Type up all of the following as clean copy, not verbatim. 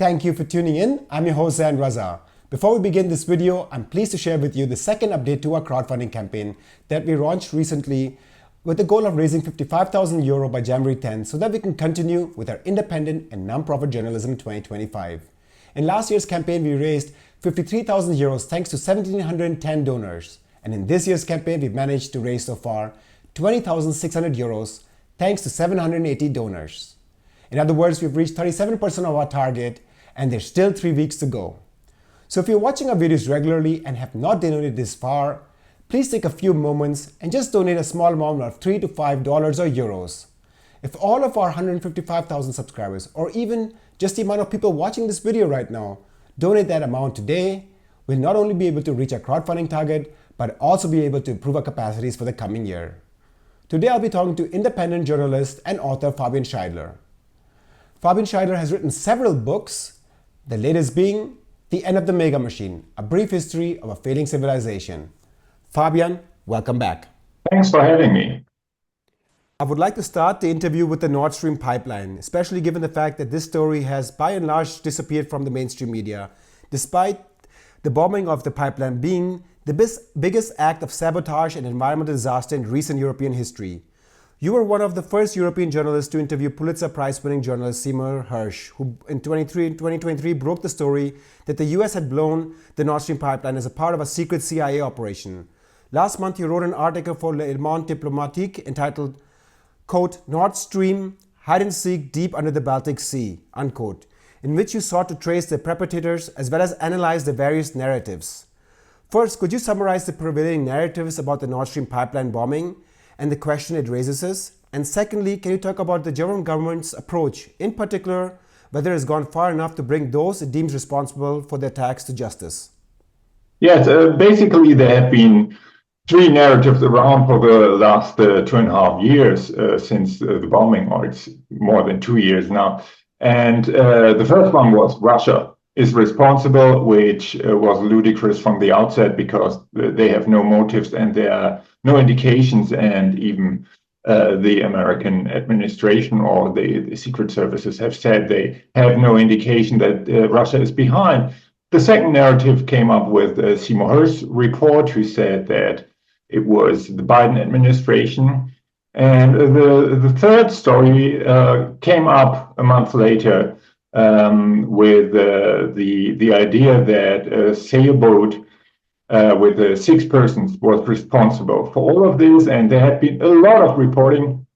thank you for tuning in. I'm your host, Zain Raza. Before we begin this video, I'm pleased to share with you the second update to our crowdfunding campaign that we launched recently with the goal of raising €55,000 by January 10th so that we can continue with our independent and non-profit journalism in 2025. In last year's campaign, we raised €53,000 thanks to 1,710 donors. And in this year's campaign, we've managed to raise so far €20,600 thanks to 780 donors. In other words, we've reached 37% of our target and there's still 3 weeks to go. So if you're watching our videos regularly and have not donated this far, please take a few moments and just donate a small amount of $3 to $5 or euros. If all of our 155,000 subscribers, or even just the amount of people watching this video right now, donate that amount today, we'll not only be able to reach our crowdfunding target, but also be able to improve our capacities for the coming year. Today I'll be talking to independent journalist and author Fabian Scheidler. Fabian Scheidler has written several books, the latest being The End of the Mega Machine, A Brief History of a Failing Civilization. Fabian, welcome back. Thanks for having me. I would like to start the interview with the Nord Stream pipeline, especially given the fact that this story has by and large disappeared from the mainstream media, despite the bombing of the pipeline being the biggest act of sabotage and environmental disaster in recent European history. You were one of the first European journalists to interview Pulitzer Prize-winning journalist Seymour Hersh, who in 2023 broke the story that the US had blown the Nord Stream pipeline as a part of a secret CIA operation. Last month, you wrote an article for Le Monde Diplomatique entitled, quote, Nord Stream, hide and seek deep under the Baltic Sea, unquote, in which you sought to trace the perpetrators as well as analyze the various narratives. First, could you summarize the prevailing narratives about the Nord Stream pipeline bombing and the question it raises us? And secondly, can you talk about the German government's approach, in particular, whether it has gone far enough to bring those it deems responsible for the attacks to justice? Yes, basically there have been three narratives around for the last 2.5 years since the bombing, or it's more than 2 years now. And the first one was Russia is responsible, which was ludicrous from the outset because they have no motives and there are no indications, and even the American administration or the secret services have said they have no indication that Russia is behind. The second narrative came up with Seymour Hersh's report, who said that it was the Biden administration. And the third story came up a month later with the idea that a sailboat with 6 persons was responsible for all of this. And there had been a lot of reporting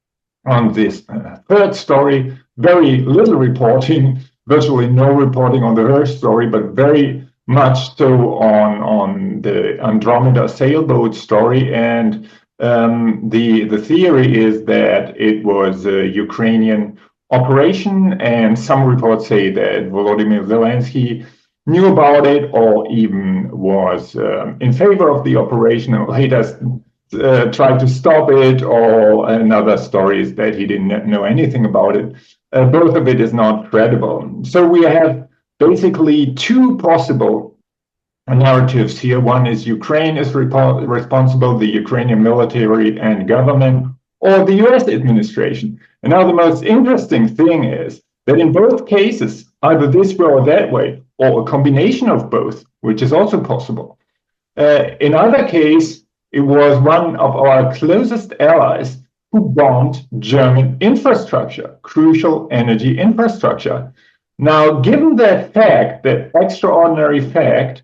on this third story, very little reporting, virtually no reporting on the Hersh story, but very much so on the Andromeda sailboat story. And the theory is that it was a Ukrainian operation, and some reports say that Volodymyr Zelensky knew about it or even was in favor of the operation and later tried to stop it, or another story is that he didn't know anything about it. Both of it is not credible. So we have basically two possible narratives here. One is Ukraine is responsible, the Ukrainian military and government, or the US administration. And now the most interesting thing is that in both cases, either this way or that way, or a combination of both, which is also possible. In either case, it was one of our closest allies who bombed German infrastructure, crucial energy infrastructure. Now, given that fact, that extraordinary fact,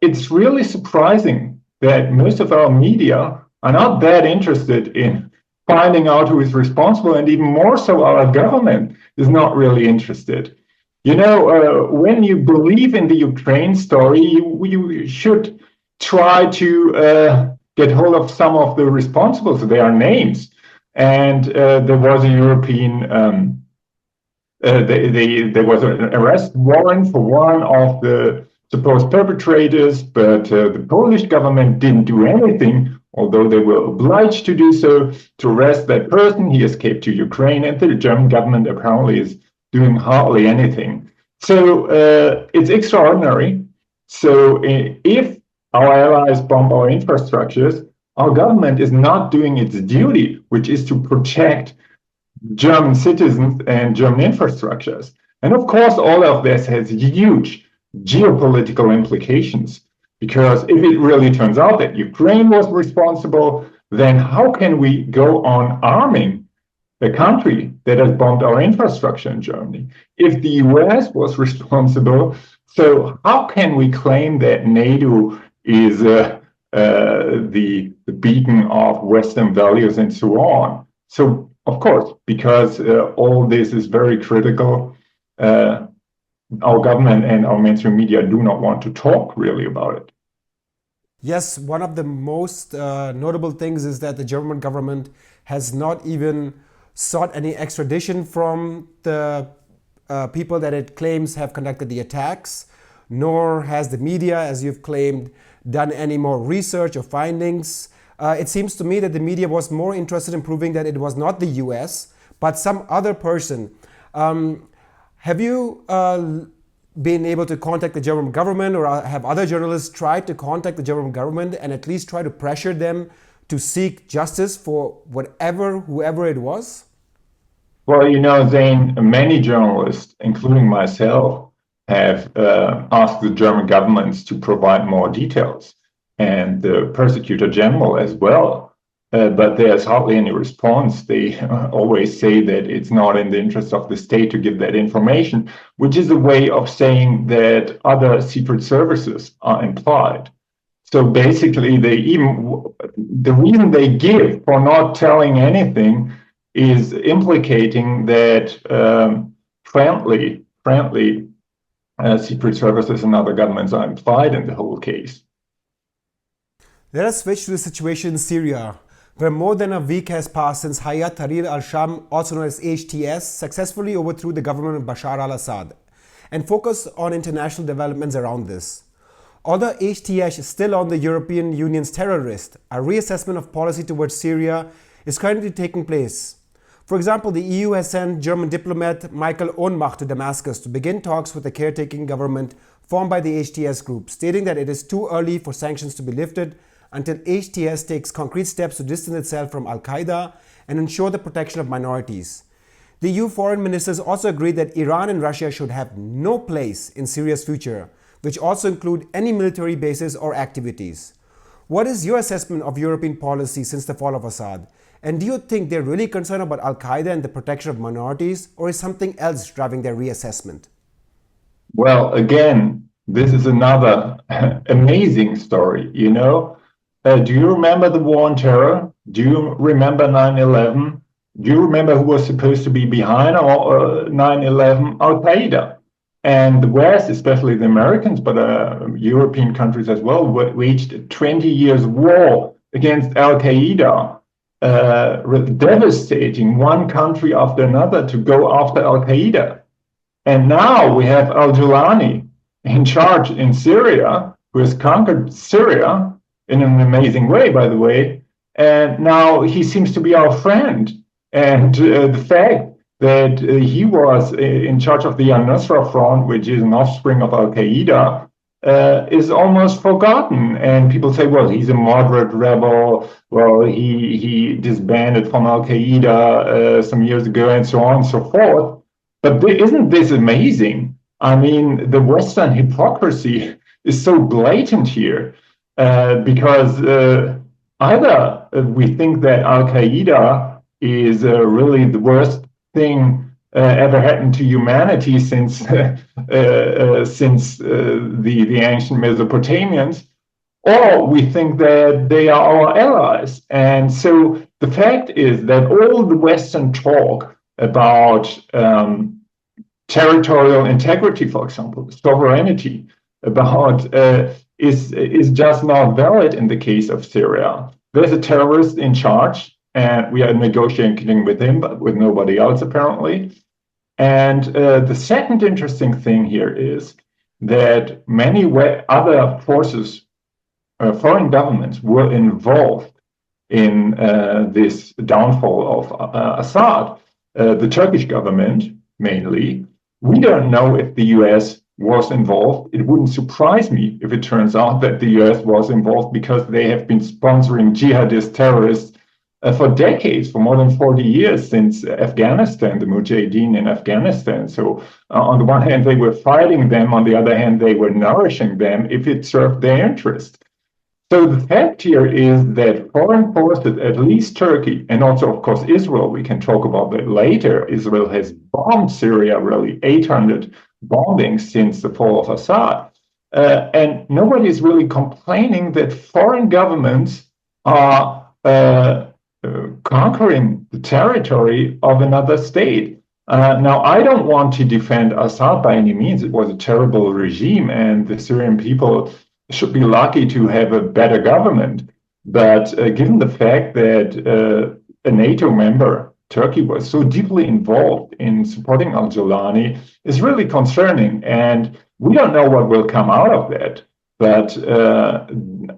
it's really surprising that most of our media are not that interested in finding out who is responsible, and even more so, our government is not really interested. You know, when you believe in the Ukraine story, you should try to get hold of some of the responsibles, their names. And there was a European, there was an arrest warrant for one of the supposed perpetrators, but the Polish government didn't do anything, although they were obliged to do so, to arrest that person. He escaped to Ukraine, and the German government apparently is doing hardly anything. So it's extraordinary. So if our allies bomb our infrastructures, our government is not doing its duty, which is to protect German citizens and German infrastructures. And of course, all of this has huge geopolitical implications, because if it really turns out that Ukraine was responsible, then how can we go on arming the country that has bombed our infrastructure in Germany? If the US was responsible, so how can we claim that NATO is the beacon of Western values and so on? So, of course, because all this is very critical, our government and our mainstream media do not want to talk really about it. Yes, one of the most notable things is that the German government has not even sought any extradition from the people that it claims have conducted the attacks, nor has the media, as you've claimed, done any more research or findings. It seems to me that the media was more interested in proving that it was not the US, but some other person. Have you been able to contact the German government, or have other journalists tried to contact the German government and at least try to pressure them to seek justice for whoever it was? Well, you know, Zane, many journalists, including myself, have asked the German governments to provide more details, and the Prosecutor General as well. But there's hardly any response. They always say that it's not in the interest of the state to give that information, which is a way of saying that other secret services are implied. So basically, the reason they give for not telling anything is implicating that friendly secret services and other governments are implied in the whole case. Let us switch to the situation in Syria, where more than a week has passed since Hayat Tahrir al-Sham, also known as HTS, successfully overthrew the government of Bashar al-Assad, and focus on international developments around this. Although HTS is still on the European Union's terror list, a reassessment of policy towards Syria is currently taking place. For example, the EU has sent German diplomat Michael Ohnmacht to Damascus to begin talks with the caretaking government formed by the HTS group, stating that it is too early for sanctions to be lifted until HTS takes concrete steps to distance itself from al-Qaeda and ensure the protection of minorities. The EU foreign ministers also agreed that Iran and Russia should have no place in Syria's future, which also include any military bases or activities. What is your assessment of European policy since the fall of Assad? And do you think they're really concerned about al-Qaeda and the protection of minorities, or is something else driving their reassessment? Well, again, this is another amazing story, you know? Do you remember the war on terror? Do you remember 9/11? Do you remember who was supposed to be behind 9/11? Al-Qaeda. And the West, especially the Americans, but European countries as well, waged a 20 years war against Al-Qaeda, devastating one country after another to go after Al-Qaeda. And now we have al-Julani in charge in Syria, who has conquered Syria in an amazing way, by the way. And now he seems to be our friend. And the fact that he was in charge of the al-Nusra Front, which is an offspring of al-Qaeda, is almost forgotten. And people say, well, he's a moderate rebel. Well, he disbanded from al-Qaeda some years ago, and so on and so forth. But isn't this amazing? I mean, the Western hypocrisy is so blatant here. Because either we think that Al-Qaeda is really the worst thing ever happened to humanity since the ancient Mesopotamians, or we think that they are our allies. And so the fact is that all the Western talk about territorial integrity, for example, sovereignty, about is just not valid in the case of Syria. There's a terrorist in charge, and we are negotiating with him, but with nobody else apparently. And the second interesting thing here is that many other forces, foreign governments, were involved in this downfall of Assad. The Turkish government, mainly. We don't know if the US was involved. It wouldn't surprise me if it turns out that the US was involved, because they have been sponsoring jihadist terrorists for decades, for more than 40 years, since Afghanistan, the Mujahideen in Afghanistan. So on the one hand, they were fighting them. On the other hand, they were nourishing them if it served their interest. So the fact here is that foreign forces, at least Turkey, and also, of course, Israel, we can talk about that later. Israel has bombed Syria, really 800 bombings since the fall of Assad. And nobody is really complaining that foreign governments are conquering the territory of another state. Now, I don't want to defend Assad by any means. It was a terrible regime, and the Syrian people should be lucky to have a better government. But given the fact that a NATO member, Turkey, was so deeply involved in supporting al-Jolani, is really concerning. And we don't know what will come out of that. But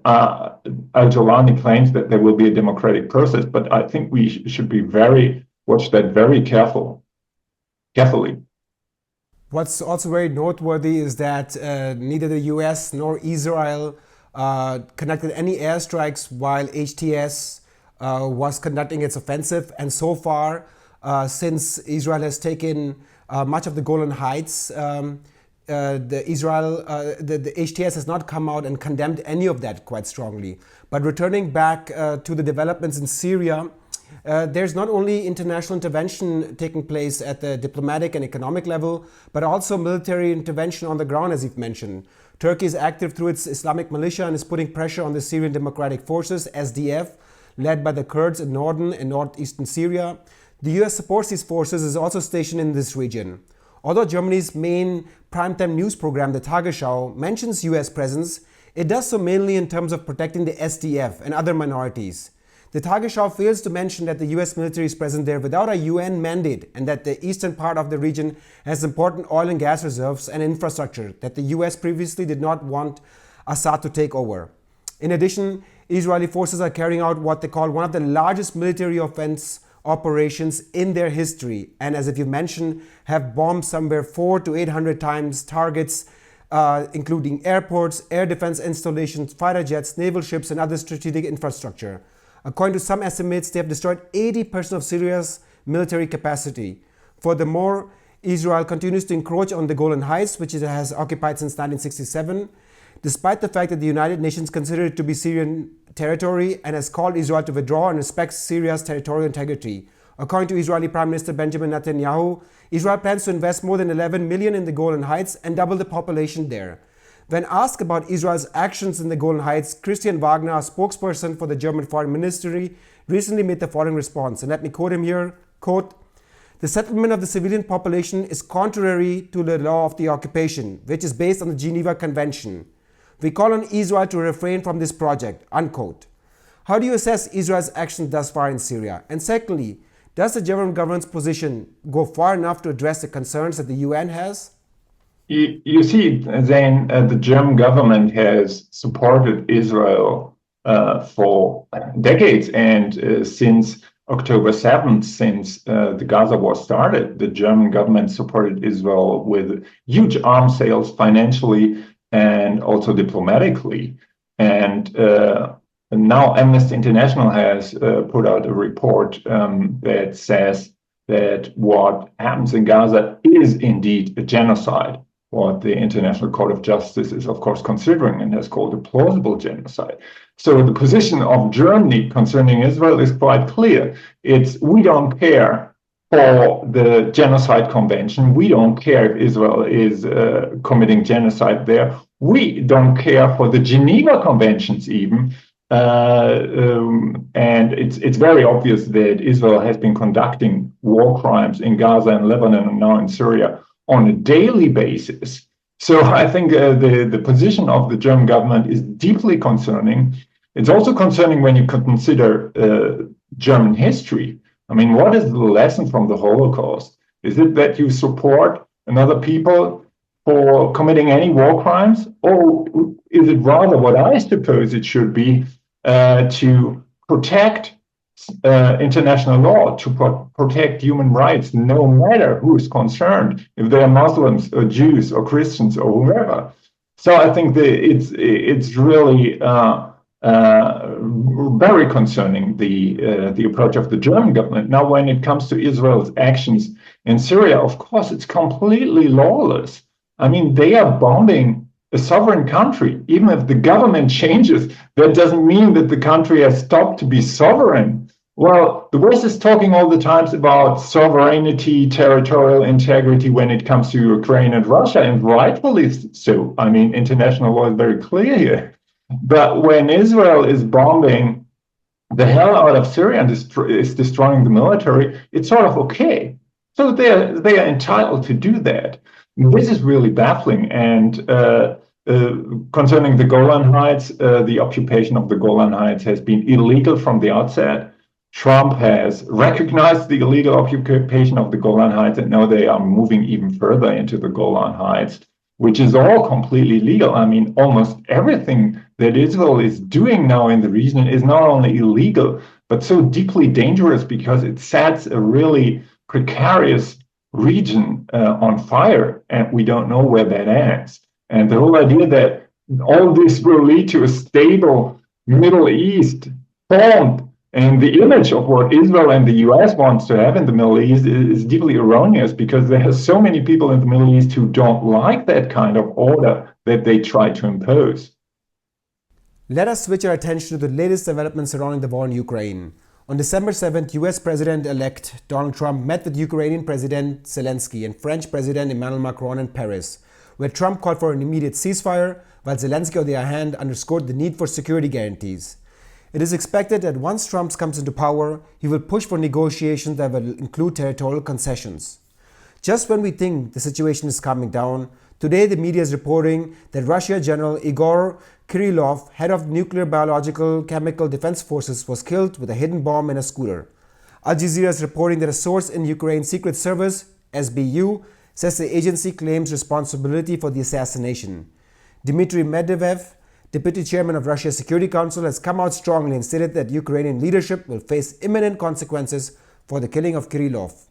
al-Jolani claims that there will be a democratic process. But I think we should be watch that very carefully. What's also very noteworthy is that neither the US nor Israel conducted any airstrikes while HTS was conducting its offensive. And so far, since Israel has taken much of the Golan Heights, the HTS has not come out and condemned any of that quite strongly. But returning back to the developments in Syria, there's not only international intervention taking place at the diplomatic and economic level, but also military intervention on the ground, as you've mentioned. Turkey is active through its Islamic militia and is putting pressure on the Syrian Democratic Forces, SDF, led by the Kurds in northern and northeastern Syria. The US supports these forces, is also stationed in this region. Although Germany's main primetime news program, the Tagesschau, mentions US presence, it does so mainly in terms of protecting the SDF and other minorities. The Tagesschau fails to mention that the US military is present there without a UN mandate and that the eastern part of the region has important oil and gas reserves and infrastructure that the US previously did not want Assad to take over. In addition, Israeli forces are carrying out what they call one of the largest military offense operations in their history, and as if you mentioned, have bombed somewhere 400 to 800 times targets, including airports, air defense installations, fighter jets, naval ships, and other strategic infrastructure. According to some estimates, they have destroyed 80% of Syria's military capacity. Furthermore, Israel continues to encroach on the Golan Heights, which it has occupied since 1967, despite the fact that the United Nations consider it to be Syrian territory and has called Israel to withdraw and respect Syria's territorial integrity. According to Israeli Prime Minister Benjamin Netanyahu, Israel plans to invest more than 11 million in the Golan Heights and double the population there. When asked about Israel's actions in the Golan Heights, Christian Wagner, a spokesperson for the German Foreign Ministry, recently made the following response, and let me quote him here, quote, "The settlement of the civilian population is contrary to the law of the occupation, which is based on the Geneva Convention. We call on Israel to refrain from this project," unquote. How do you assess Israel's actions thus far in Syria? And secondly, does the German government's position go far enough to address the concerns that the UN has? You see, Zain, the German government has supported Israel for decades, and since October 7th, since the Gaza war started, the German government supported Israel with huge arms sales financially and also diplomatically. And now Amnesty International has put out a report that says that what happens in Gaza is indeed a genocide. What the International Court of Justice is, of course, considering and has called a plausible genocide. So the position of Germany concerning Israel is quite clear. It's we don't care for the Genocide Convention. We don't care if Israel is committing genocide there. We don't care for the Geneva Conventions even. And it's very obvious that Israel has been conducting war crimes in Gaza and Lebanon and now in Syria on a daily basis. So I think the position of the German government is deeply concerning. It's also concerning when you consider German history. I mean, what is the lesson from the Holocaust? Is it that you support another people for committing any war crimes? Or is it rather what I suppose it should be to protect international law, to protect human rights, no matter who is concerned, if they are Muslims or Jews or Christians or whoever. So I think it's really very concerning the approach of the German government. Now, when it comes to Israel's actions in Syria, of course, it's completely lawless. I mean, they are bombing a sovereign country. Even if the government changes, that doesn't mean that the country has stopped to be sovereign. Well, the West is talking all the time about sovereignty, territorial integrity when it comes to Ukraine and Russia, and rightfully so. I mean, international law is very clear here. But when Israel is bombing the hell out of Syria and is destroying the military, it's sort of okay. So they are entitled to do that. This is really baffling. And concerning the Golan Heights, the occupation of the Golan Heights has been illegal from the outset. Trump has recognized the illegal occupation of the Golan Heights, and now they are moving even further into the Golan Heights, which is all completely legal. I mean, almost everything that Israel is doing now in the region is not only illegal, but so deeply dangerous because it sets a really precarious region on fire, and we don't know where that ends. And the whole idea that all this will lead to a stable Middle East formed, and the image of what Israel and the US wants to have in the Middle East is deeply erroneous because there are so many people in the Middle East who don't like that kind of order that they try to impose. Let us switch our attention to the latest developments surrounding the war in Ukraine. On December 7th, US President-elect Donald Trump met with Ukrainian President Zelensky and French President Emmanuel Macron in Paris, where Trump called for an immediate ceasefire, while Zelensky, on the other hand, underscored the need for security guarantees. It is expected that once Trump comes into power, he will push for negotiations that will include territorial concessions. Just when we think the situation is calming down, today the media is reporting that Russia General Igor Kirillov, head of nuclear, biological, chemical defense forces, was killed with a hidden bomb in a scooter. Al Jazeera is reporting that a source in Ukraine's Secret Service, SBU, says the agency claims responsibility for the assassination. Dmitry Medvedev, Deputy Chairman of Russia's Security Council, has come out strongly and stated that Ukrainian leadership will face imminent consequences for the killing of Kirillov.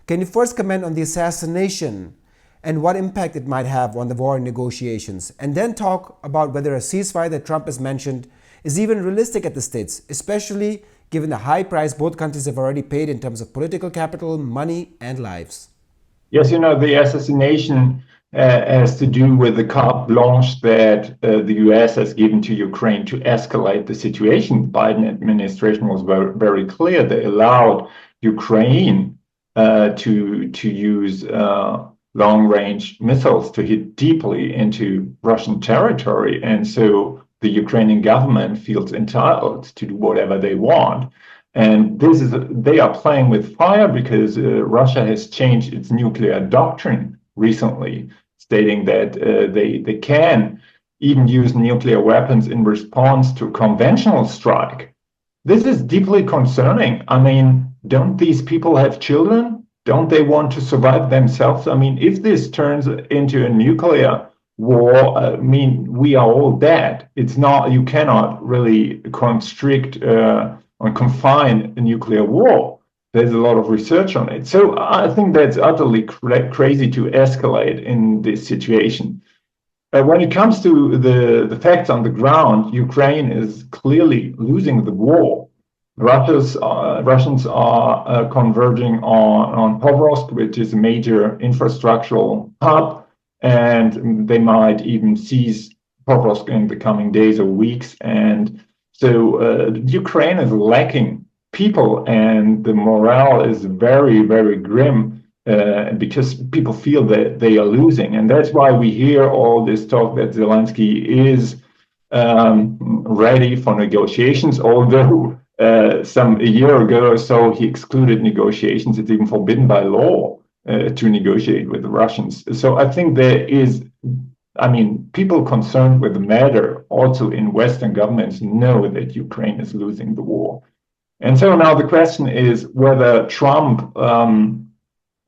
Can you first comment on the assassination and what impact it might have on the war negotiations, and then talk about whether a ceasefire that Trump has mentioned is even realistic at this stage, especially given the high price both countries have already paid in terms of political capital, money, and lives? Yes, the assassination has to do with the carte blanche that the US has given to Ukraine to escalate the situation. The Biden administration was very, very clear. They allowed Ukraine to use long-range missiles to hit deeply into Russian territory. And so the Ukrainian government feels entitled to do whatever they want. And they are playing with fire because Russia has changed its nuclear doctrine recently, stating that they can even use nuclear weapons in response to conventional strike. This is deeply concerning. I mean, don't these people have children? Don't they want to survive themselves? I mean, if this turns into a nuclear war, I mean, we are all dead. It's not, you cannot really constrict or confine a nuclear war. There's a lot of research on it. So I think that's utterly crazy to escalate in this situation. When it comes to the facts on the ground, Ukraine is clearly losing the war. Russians are converging on Pokrovsk, which is a major infrastructural hub, and they might even seize Pokrovsk in the coming days or weeks. And so Ukraine is lacking people, and the morale is very, very grim because people feel that they are losing. And that's why we hear all this talk that Zelensky is ready for negotiations, although a year ago or so he excluded negotiations. It's even forbidden by law to negotiate with the Russians. So I think there is, people concerned with the matter also in Western governments know that Ukraine is losing the war. And so now the question is whether Trump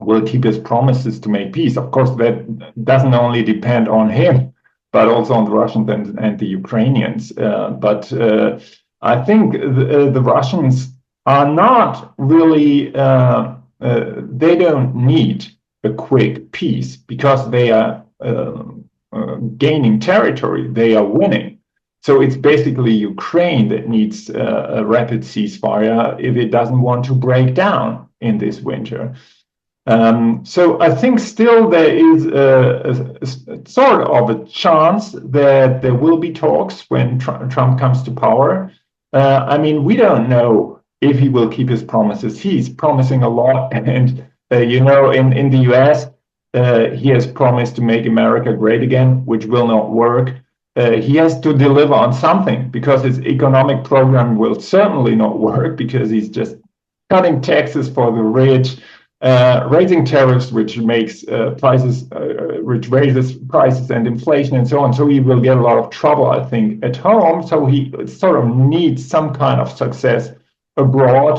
will keep his promises to make peace. Of course, that doesn't only depend on him, but also on the Russians and the Ukrainians. But I think the Russians are not really, they don't need a quick peace because they are gaining territory. They are winning. So it's basically Ukraine that needs a rapid ceasefire if it doesn't want to break down in this winter. So I think still there is a sort of a chance that there will be talks when Trump comes to power. I mean, we don't know if he will keep his promises. He's promising a lot. And, in the US, he has promised to make America great again, which will not work. He has to deliver on something because his economic program will certainly not work because he's just cutting taxes for the rich, raising tariffs, which makes which raises prices and inflation and so on. So he will get a lot of trouble, I think, at home. So he sort of needs some kind of success abroad.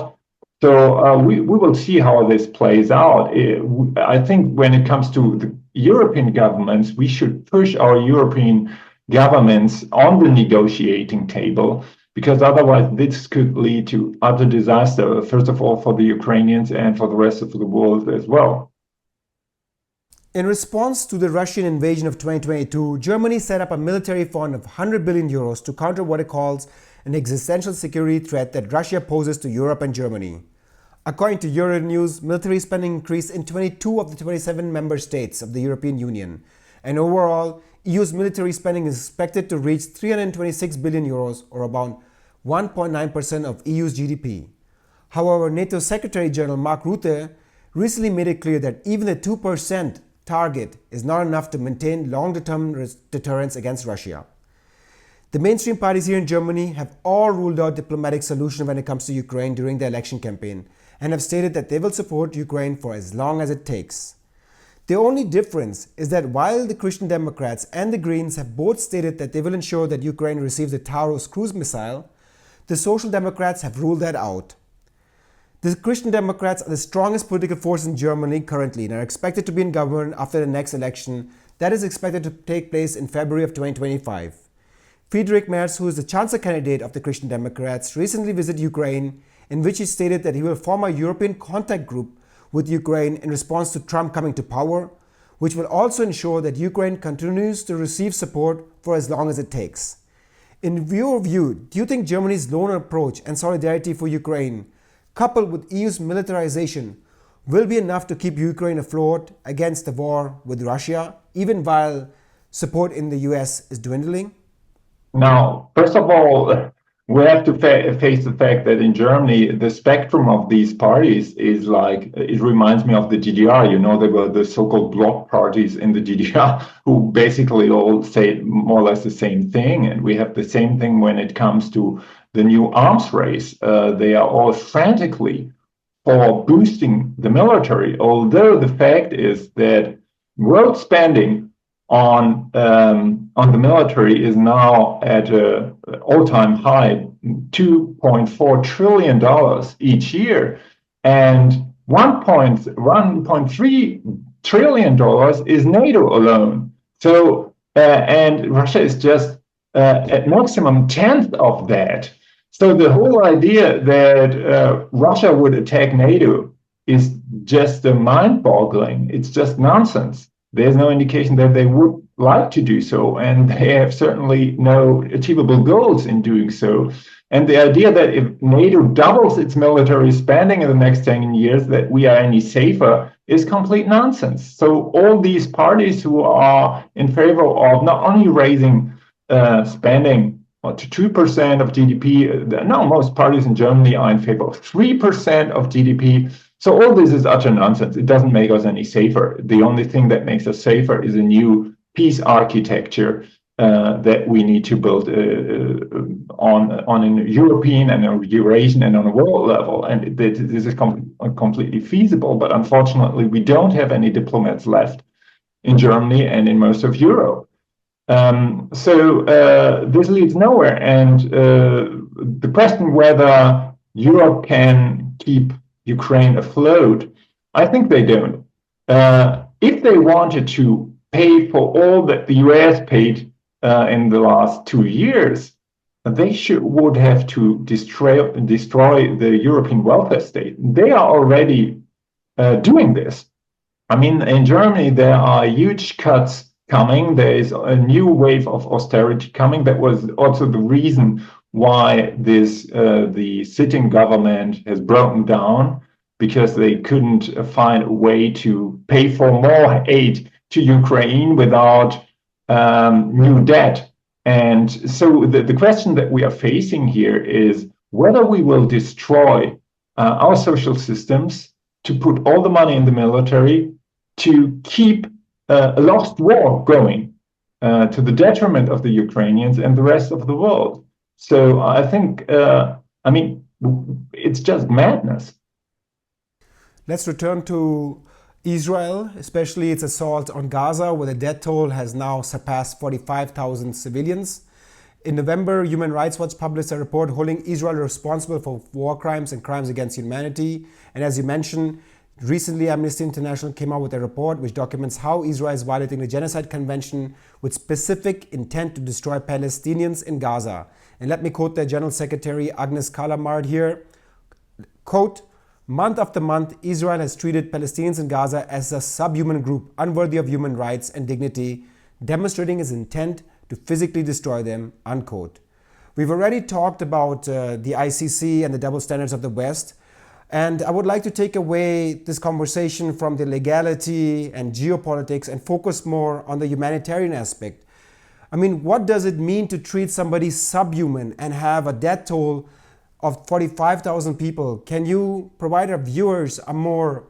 So we will see how this plays out. I think when it comes to the European governments, we should push our European governments on the negotiating table, because otherwise this could lead to utter disaster, first of all, for the Ukrainians and for the rest of the world as well. In response to the Russian invasion of 2022, Germany set up a military fund of 100 billion euros to counter what it calls an existential security threat that Russia poses to Europe and Germany. According to Euronews, military spending increased in 22 of the 27 member states of the European Union, and overall, EU's military spending is expected to reach 326 billion euros, or about 1.9% of EU's GDP. However, NATO Secretary General Mark Rutte recently made it clear that even the 2% target is not enough to maintain long-term deterrence against Russia. The mainstream parties here in Germany have all ruled out diplomatic solution when it comes to Ukraine during the election campaign and have stated that they will support Ukraine for as long as it takes. The only difference is that while the Christian Democrats and the Greens have both stated that they will ensure that Ukraine receives the Taurus cruise missile, the Social Democrats have ruled that out. The Christian Democrats are the strongest political force in Germany currently and are expected to be in government after the next election that is expected to take place in February of 2025. Friedrich Merz, who is the Chancellor candidate of the Christian Democrats, recently visited Ukraine, in which he stated that he will form a European contact group with Ukraine in response to Trump coming to power, which will also ensure that Ukraine continues to receive support for as long as it takes. In your view, do you think Germany's lone approach and solidarity for Ukraine, coupled with EU's militarization, will be enough to keep Ukraine afloat against the war with Russia, even while support in the US is dwindling? Now, first of all, we have to face the fact that in Germany, the spectrum of these parties is like, it reminds me of the GDR. There were the so-called bloc parties in the GDR who basically all say more or less the same thing. And we have the same thing when it comes to the new arms race. They are all frantically for boosting the military, although the fact is that world spending on the military is now at an all-time high, $2.4 trillion each year, and $1.3 trillion is NATO alone. So, and Russia is just at maximum 1/10 of that. So the whole idea that Russia would attack NATO is just mind-boggling. It's just nonsense. There's no indication that they would like to do so, and they have certainly no achievable goals in doing so. And the idea that if NATO doubles its military spending in the next 10 years, that we are any safer is complete nonsense. So all these parties who are in favor of not only raising spending to 2% of GDP, no, most parties in Germany are in favor of 3% of GDP. So all this is utter nonsense. It doesn't make us any safer. The only thing that makes us safer is a new peace architecture that we need to build on a European and a Eurasian and on a world level. And this is completely feasible. But unfortunately, we don't have any diplomats left in Germany and in most of Europe. So this leads nowhere. And the question whether Europe can keep Ukraine afloat, I think they don't. If they wanted to pay for all that the US paid in the last 2 years, they would have to destroy the European welfare state. They are already doing this. I mean, in Germany, there are huge cuts coming. There is a new wave of austerity coming. That was also the reason why the sitting government has broken down, because they couldn't find a way to pay for more aid to Ukraine without new debt. And so the question that we are facing here is whether we will destroy our social systems to put all the money in the military to keep a lost war going to the detriment of the Ukrainians and the rest of the world. So I think, it's just madness. Let's return to Israel, especially its assault on Gaza, where the death toll has now surpassed 45,000 civilians. In November, Human Rights Watch published a report holding Israel responsible for war crimes and crimes against humanity. And as you mentioned, recently Amnesty International came out with a report which documents how Israel is violating the Genocide Convention with specific intent to destroy Palestinians in Gaza. And let me quote their General Secretary Agnes Kalamard here. Quote, "Month after month, Israel has treated Palestinians in Gaza as a subhuman group, unworthy of human rights and dignity, demonstrating its intent to physically destroy them," unquote. We've already talked about the ICC and the double standards of the West, and I would like to take away this conversation from the legality and geopolitics and focus more on the humanitarian aspect. I mean, what does it mean to treat somebody subhuman and have a death toll of 45,000 people? Can you provide our viewers a more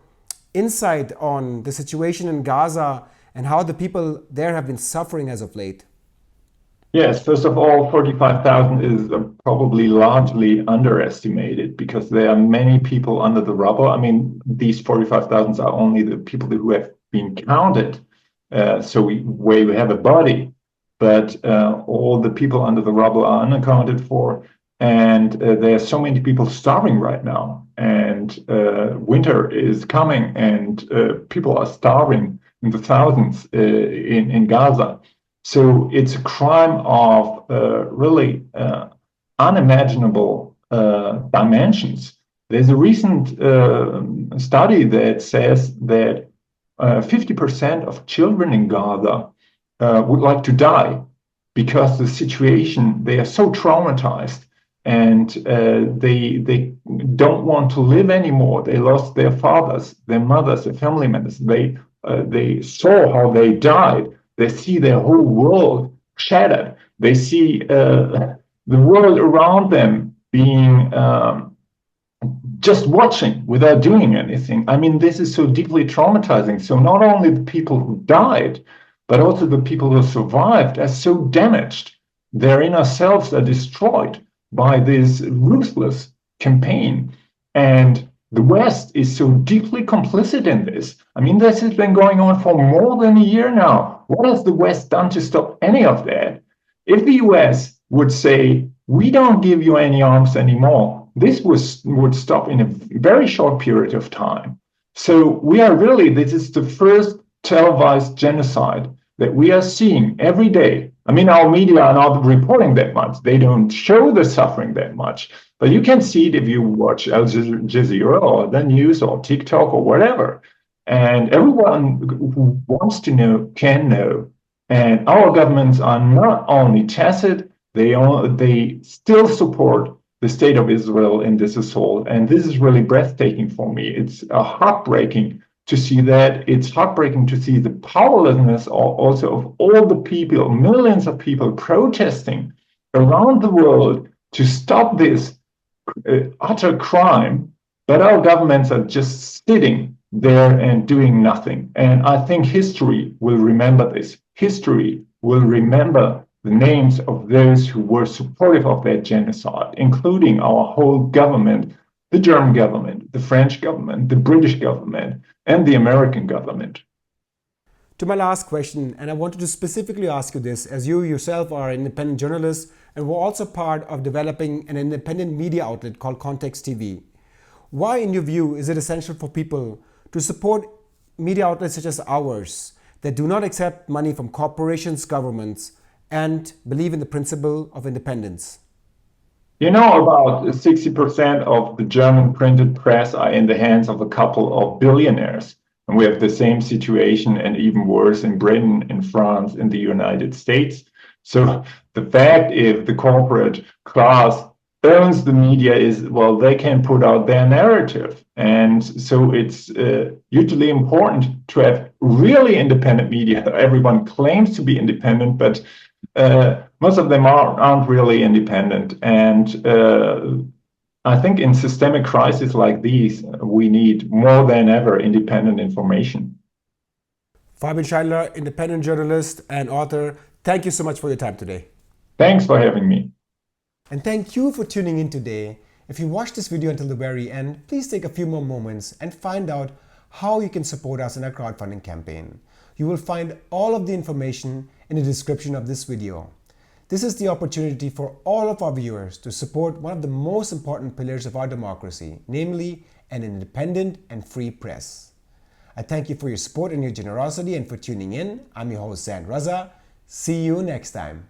insight on the situation in Gaza and how the people there have been suffering as of late? Yes, first of all, 45,000 is probably largely underestimated because there are many people under the rubble. I mean, these 45,000 are only the people who have been counted, where we have a body, but all the people under the rubble are unaccounted for. And there are so many people starving right now, and winter is coming, and people are starving in the thousands in Gaza. So it's a crime of really unimaginable dimensions. There's a recent study that says that 50% of children in Gaza would like to die because the situation, they are so traumatized, and they don't want to live anymore. They lost their fathers, their mothers, their family members. They saw how they died. They see their whole world shattered. They see the world around them being just watching without doing anything. I mean, this is so deeply traumatizing. So not only the people who died, but also the people who survived are so damaged. Their inner selves are destroyed by this ruthless campaign. And the West is so deeply complicit in this. I mean, this has been going on for more than a year now. What has the West done to stop any of that? If the US would say, we don't give you any arms anymore, this would stop in a very short period of time. So this is the first televised genocide that we are seeing every day. I mean, our media are not reporting that much. They don't show the suffering that much. But you can see it if you watch Al Jazeera or the news or TikTok or whatever. And everyone who wants to know can know. And our governments are not only tacit, they still support the state of Israel in this assault. And this is really breathtaking for me. It's heartbreaking to see that. It's heartbreaking to see the powerlessness also of all the people, millions of people protesting around the world to stop this utter crime, but our governments are just sitting there and doing nothing. And I think history will remember this. History will remember the names of those who were supportive of that genocide, including our whole government, the German government, the French government, the British government, and the American government. To my last question, and I wanted to specifically ask you this, as you yourself are an independent journalist and were also part of developing an independent media outlet called Context TV. Why, in your view, is it essential for people to support media outlets such as ours that do not accept money from corporations, governments, and believe in the principle of independence? You know, about 60% of the German printed press are in the hands of a couple of billionaires. And we have the same situation and even worse in Britain, in France, in the United States. So the fact is the corporate class owns the media is, well, they can put out their narrative. And so it's hugely important to have really independent media. Everyone claims to be independent, but most of them aren't really independent. And I think in systemic crises like these, we need more than ever independent information. Fabian Scheidler, independent journalist and author, thank you so much for your time today. Thanks for having me. And thank you for tuning in today. If you watched this video until the very end, please take a few more moments and find out how you can support us in our crowdfunding campaign. You will find all of the information in the description of this video. This is the opportunity for all of our viewers to support one of the most important pillars of our democracy, namely an independent and free press. I thank you for your support and your generosity and for tuning in. I'm your host, Zain Raza. See you next time.